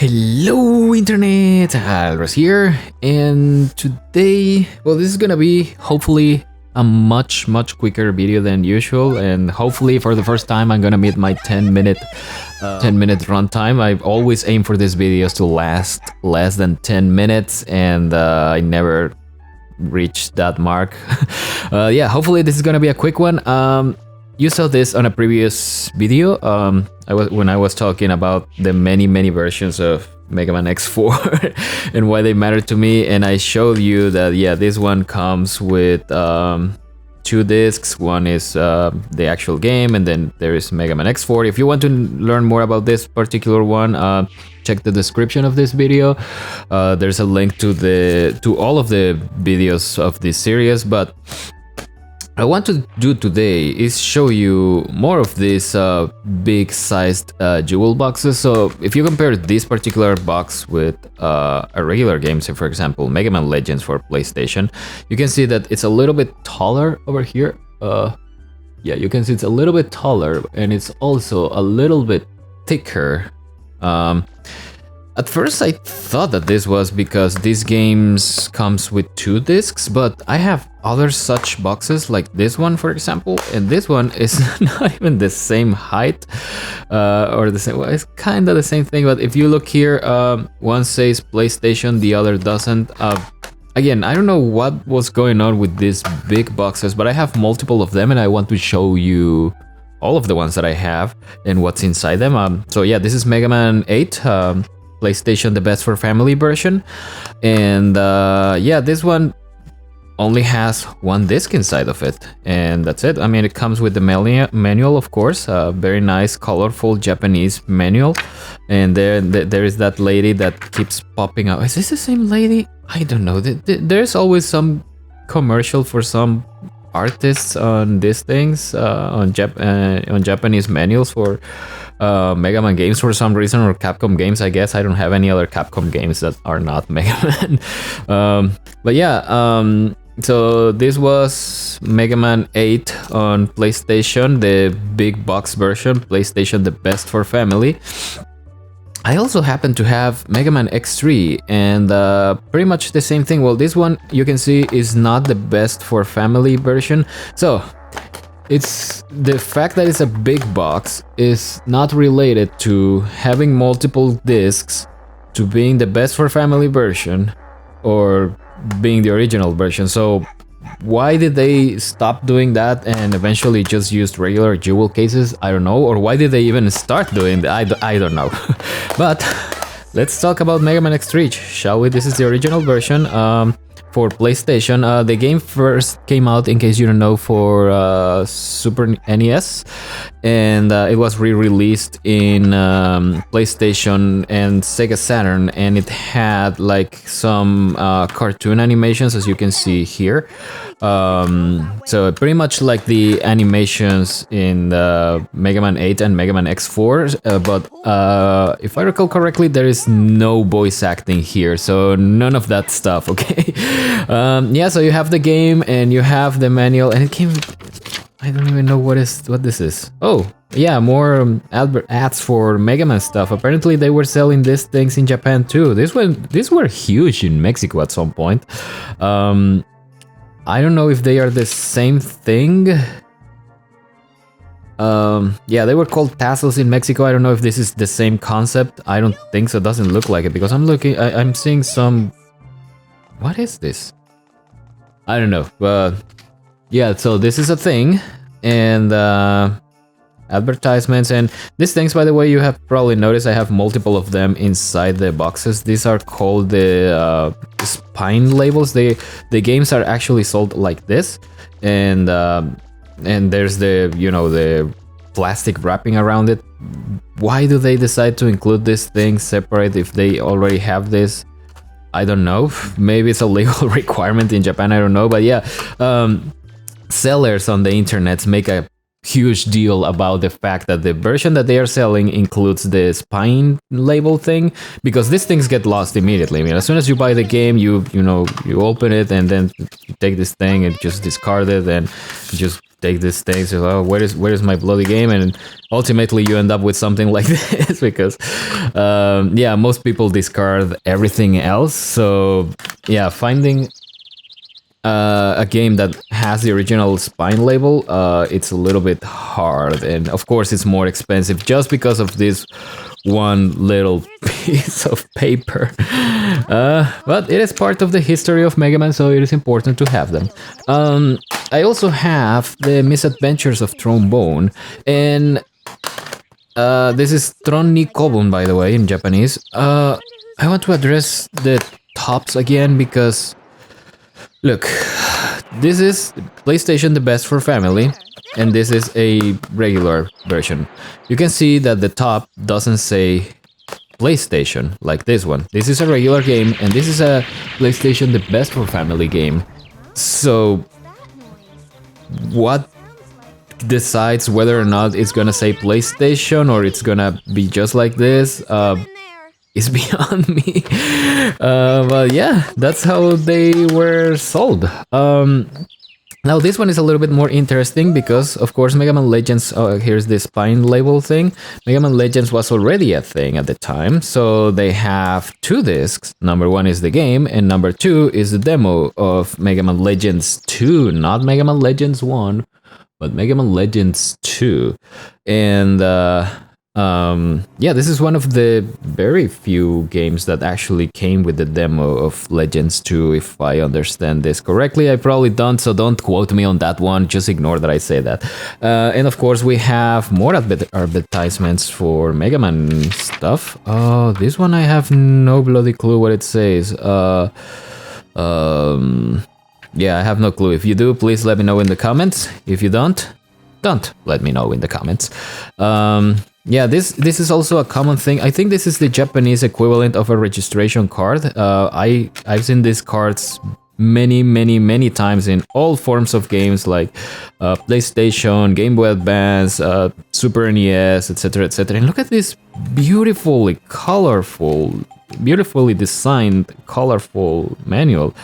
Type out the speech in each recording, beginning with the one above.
Hello internet, Alros here, and today, well, this is gonna be hopefully a much quicker video than usual, and hopefully for the first time I'm gonna meet my 10-minute runtime. I always aim for these videos to last less than 10 minutes, and I never reached that mark. Yeah, hopefully this is gonna be a quick one. You saw this on a previous video, when I was talking about the many versions of Mega Man X4 and why they matter to me, and I showed you that, yeah, this one comes with 2 discs. One is the actual game, and then there is Mega Man X4. If you want to learn more about this particular one, check the description of this video. There's a link to all of the videos of this series, but I want to do today is show you more of these big sized jewel boxes. So if you compare this particular box with a regular game, say for example Mega Man Legends for PlayStation, you can see that it's a little bit taller over here. Yeah, you can see it's a little bit taller, and it's also a little bit thicker. At first I thought that this was because this game comes with 2 discs, but I have other such boxes like this one, for example, and this one is not even the same height, or the same, well, it's kind of the same thing, but if you look here, one says PlayStation, the other doesn't. Again, I don't know what was going on with these big boxes, but I have multiple of them, and I want to show you all of the ones that I have and what's inside them. So yeah, this is Mega Man 8, PlayStation the best for family version, and yeah, this one only has 1 disc inside of it, and that's it. I mean, it comes with the manual, of course, very nice, colorful Japanese manual, and there is that lady that keeps popping up. Is this the same lady? I don't know. There's always some commercial for some artists on these things, on Japanese manuals for Mega Man games for some reason, or Capcom games, I guess. I don't have any other Capcom games that are not Mega Man. But yeah, so this was Mega Man 8 on PlayStation, the big box version, PlayStation the best for family. I also happen to have Mega Man X3, and pretty much the same thing. Well, this one you can see is not the best for family version, so it's the fact that it's a big box is not related to having multiple discs, to being the best for family version, or being the original version. So why did they stop doing that and eventually just used regular jewel cases? I don't know. Or why did they even start doing that? I don't know. But let's talk about Mega Man X3, shall we? This is the original version for PlayStation. The game first came out, in case you don't know, for Super NES, and it was re-released in PlayStation and Sega Saturn, and it had like some cartoon animations, as you can see here. So pretty much like the animations in Mega Man 8 and Mega Man X4, but if I recall correctly, there is no voice acting here, so none of that stuff, okay? Yeah, so you have the game and you have the manual, and it came, I don't even know what this is. Oh, yeah, more ads for Mega Man stuff. Apparently they were selling these things in Japan too. These were huge in Mexico at some point. I don't know if they are the same thing. Yeah, they were called tassels in Mexico. I don't know if this is the same concept. I don't think so. It doesn't look like it, because I'm seeing some... What is this? I don't know, but yeah, so this is a thing, and advertisements, and these things, by the way, you have probably noticed I have multiple of them inside the boxes. These are called the spine labels. The games are actually sold like this, and there's the, you know, the plastic wrapping around it. Why do they decide to include this thing separate if they already have this? I don't know. Maybe it's a legal requirement in Japan, I don't know. But yeah, sellers on the internet make a huge deal about the fact that the version that they are selling includes the spine label thing, because these things get lost immediately. I mean, as soon as you buy the game, you open it and then you take this thing and just discard it, and you just take this thing. So, oh, where is my bloody game? And ultimately, you end up with something like this because, yeah, most people discard everything else. So, yeah, finding a game that has the original spine label, it's a little bit hard, and of course it's more expensive just because of this one little piece of paper. But it is part of the history of Mega Man, so it is important to have them. I also have the Misadventures of Trombone, and this is Tron ni Kobun, by the way, in Japanese. I want to address the tops again because, look, this is PlayStation the best for family, and this is a regular version. You can see that the top doesn't say PlayStation like this one. This is a regular game, and this is a PlayStation the best for family game. So, what decides whether or not it's gonna say PlayStation or it's gonna be just like this? Is beyond me. But yeah, that's how they were sold. Now this one is a little bit more interesting because, of course, Mega Man Legends, here's the spine label thing. Mega Man Legends was already a thing at the time, so they have two discs. Number one is the game, and number two is the demo of Mega Man Legends 2, not Mega Man Legends 1, but Mega Man Legends 2. And yeah, this is one of the very few games that actually came with the demo of Legends 2, if I understand this correctly. I probably don't, so don't quote me on that one, just ignore that I say that. And of course we have more advertisements for Mega Man stuff. Oh, this one I have no bloody clue what it says. Yeah, I have no clue. If you do, please let me know in the comments. If you don't let me know in the comments. Yeah, this is also a common thing. I think this is the Japanese equivalent of a registration card. I've seen these cards many times in all forms of games like PlayStation, Game Boy Advance, Super NES, etc, etc. And look at this beautifully colorful, beautifully designed, colorful manual.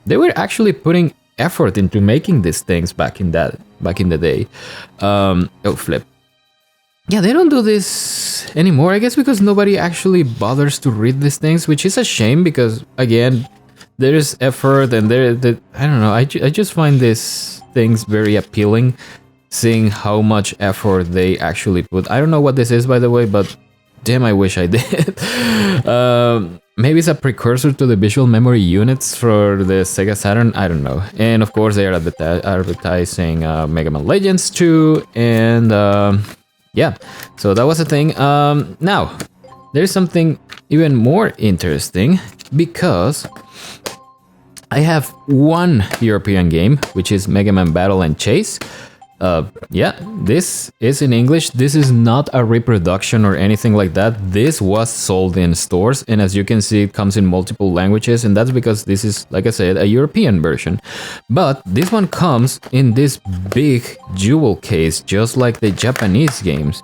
They were actually putting effort into making these things back in the day. Oh, flip. Yeah, they don't do this anymore, I guess because nobody actually bothers to read these things, which is a shame because, again, there is effort and I don't know, I just find these things very appealing, seeing how much effort they actually put. I don't know what this is, by the way, but damn, I wish I did. Maybe it's a precursor to the visual memory units for the Sega Saturn, I don't know. And of course they are advertising Mega Man Legends 2, and yeah, so that was a thing. Now, there's something even more interesting because I have one European game, which is Mega Man Battle and Chase. Yeah, this is in English. This is not a reproduction or anything like that. This was sold in stores, and as you can see, it comes in multiple languages, and that's because this is, like I said, a European version. But this one comes in this big jewel case, just like the Japanese games.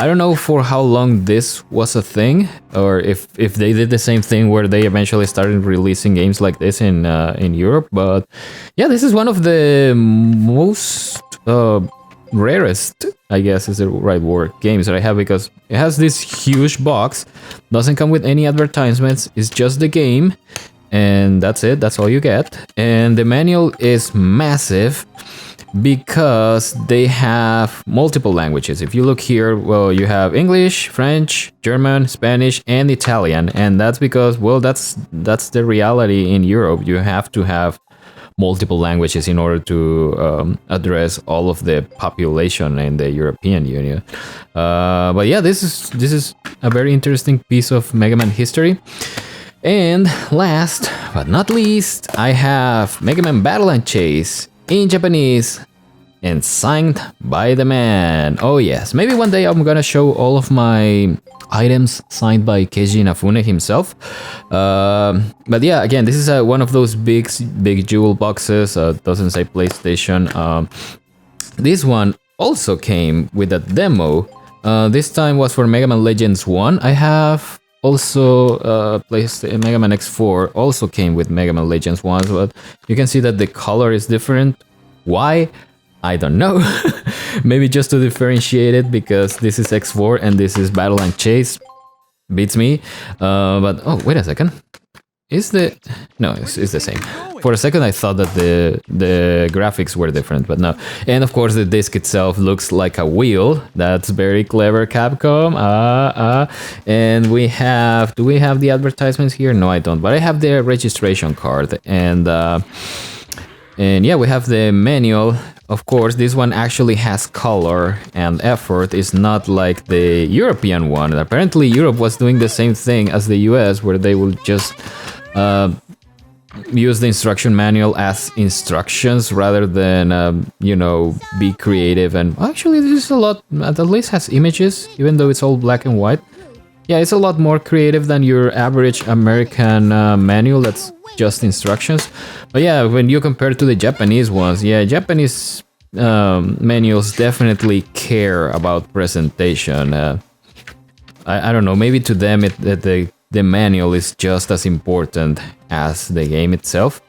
I don't know for how long this was a thing, or if they did the same thing where they eventually started releasing games like this in Europe. But yeah, this is one of the most rarest, I guess is the right word, games that I have, because it has this huge box, doesn't come with any advertisements, it's just the game, and that's it, that's all you get. And the manual is massive because they have multiple languages. If you look here, well, you have English, French, German, Spanish, and Italian, and that's because, well, that's the reality in Europe. You have to have multiple languages in order to address all of the population in the European Union. But yeah, this is a very interesting piece of Mega Man history. And last but not least, I have Mega Man Battle and Chase in Japanese and signed by the man. Oh yes, maybe one day I'm gonna show all of my items signed by Keiji Inafune himself. But yeah, again, this is one of those big jewel boxes. Doesn't say PlayStation. This one also came with a demo. This time was for Mega Man Legends 1. I have also placed Mega Man X4 also came with Mega Man Legends 1, but you can see that the color is different. Why? I don't know. Maybe just to differentiate it, because this is X4 and this is Battle and Chase. Beats me. But oh, wait a second. Is the... No, it's the same. For a second I thought that the graphics were different, but no. And of course the disc itself looks like a wheel. That's very clever, Capcom. And we have... Do we have the advertisements here? No, I don't. But I have the registration card. And yeah, we have the manual. Of course, this one actually has color and effort. It's not like the European one. Apparently Europe was doing the same thing as the US, where they will just use the instruction manual as instructions rather than, you know, be creative. And actually this is a lot, at least has images, even though it's all black and white. Yeah, it's a lot more creative than your average American manual that's just instructions. But yeah, when you compare to the Japanese ones, yeah, Japanese manuals definitely care about presentation. I don't know, maybe to them the manual is just as important as the game itself.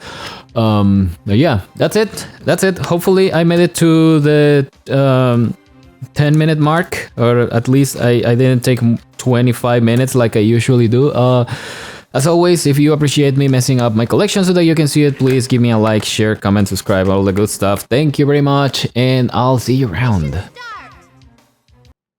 But yeah, that's it. Hopefully I made it to the 10-minute mark, or at least I didn't take 25 minutes like I usually do. As always, if you appreciate me messing up my collection so that you can see it, please give me a like, share, comment, subscribe, all the good stuff. Thank you very much, and I'll see you around.